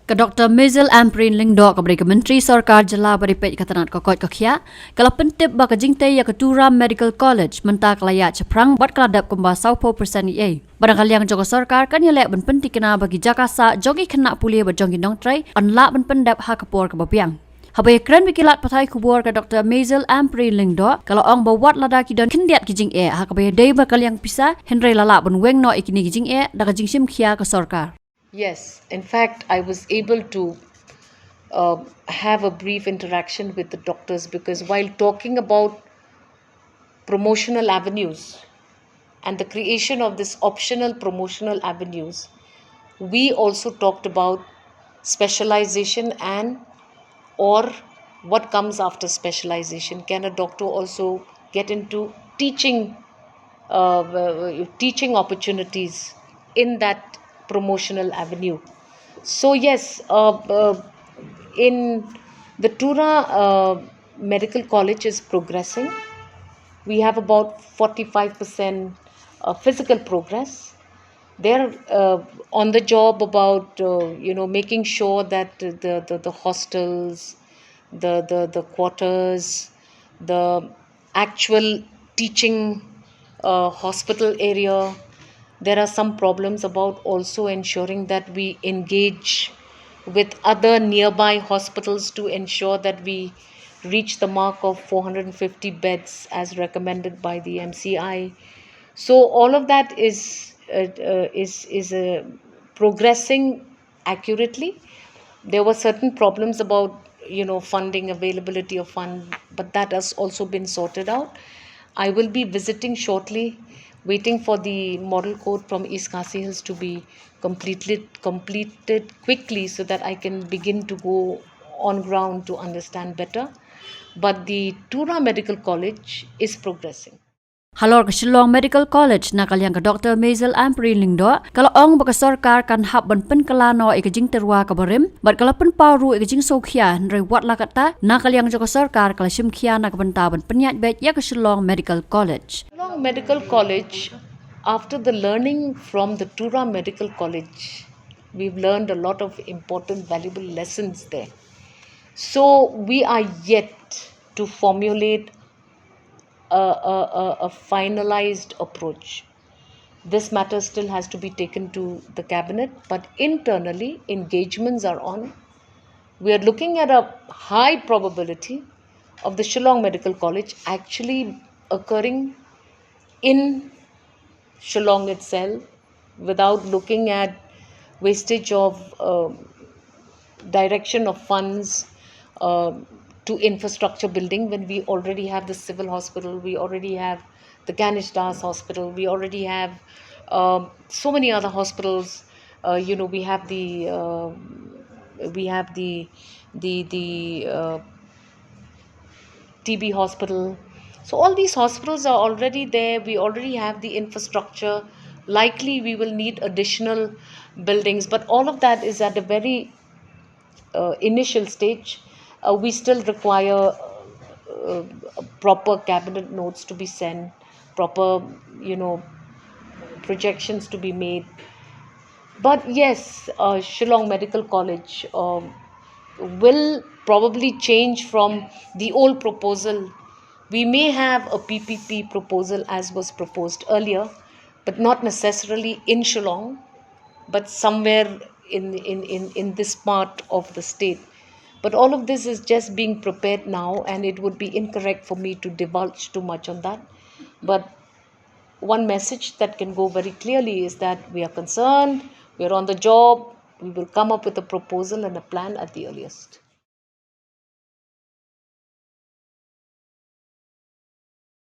Ka Dr. Mizel Ampareen Lingdo ka Beri Menteri Sorkar Jala Beripet Katanat Kokot Kokia, kalau pentip baka jingtyrwa ka Shillong Medical College mentah kelaya ceprang buat keladap kembah 90% ia. Barangkali yang Joko Sorkar kan yelek ben penting kena bagi Jakasa jogi kena pulih berjonggi dong tray anlak ben pendap ha kapor ke babiang. Habai keren bikilat patai kubur ke Dr. Mizel Ampareen Lingdo kalau ong bawat lada kidon kendiat kijing ha kabai day bakal yang pisah Henry lalak ben weng no ikini kijing da kijing sim khia ke Sorkar. Yes, in fact, I was able to have a brief interaction with the doctors because while talking about promotional avenues and the creation of this optional promotional avenues, we also talked about specialization and or what comes after specialization. Can a doctor also get into teaching opportunities in that promotional avenue? So yes, in the Tura Medical College is progressing. We have about 45% physical progress. They're on the job about making sure that the hostels, the quarters, the actual teaching hospital area. There are some problems about also ensuring that we engage with other nearby hospitals to ensure that we reach the mark of 450 beds as recommended by the MCI. So all of that is progressing accurately. There were certain problems about funding, availability of fund, but that has also been sorted out. I will be visiting shortly, waiting for the model code from East Khasi Hills to be completed quickly so that I can begin to go on ground to understand better. But the Tura Medical College is progressing. Halor ke Shillong Medical College na kalyang ke Dr. Mizel Ampareen Lingdo kalau ong baka Sorkar kan hab ban pen kelano ke jingtyrwa ke berim bat kalau pen paru ke jing sokhia nrei wat la kata na kalyang Joko Sorkar kala sim khia na ke benta ban penyat bet ya ke Shillong Medical College. Shillong Medical College, after the learning from the Tura Medical College, we've learned a lot of important valuable lessons there. So we are yet to formulate a finalized approach. This matter still has to be taken to the cabinet, but internally engagements are on. We are looking at a high probability of the Shillong Medical College actually occurring in Shillong itself without looking at wastage of direction of funds to infrastructure building when we already have the civil hospital, we already have the Ganesh Das hospital, we already have so many other hospitals. We have the TB hospital. So all these hospitals are already there. We already have the infrastructure. Likely we will need additional buildings, but all of that is at a very initial stage. We still require proper cabinet notes to be sent, proper projections to be made. But yes, Shillong Medical College will probably change from the old proposal. We may have a PPP proposal as was proposed earlier, but not necessarily in Shillong, but somewhere in this part of the state. But all of this is just being prepared now, and it would be incorrect for me to divulge too much on that. But one message that can go very clearly is that we are concerned, we are on the job, we will come up with a proposal and a plan at the earliest.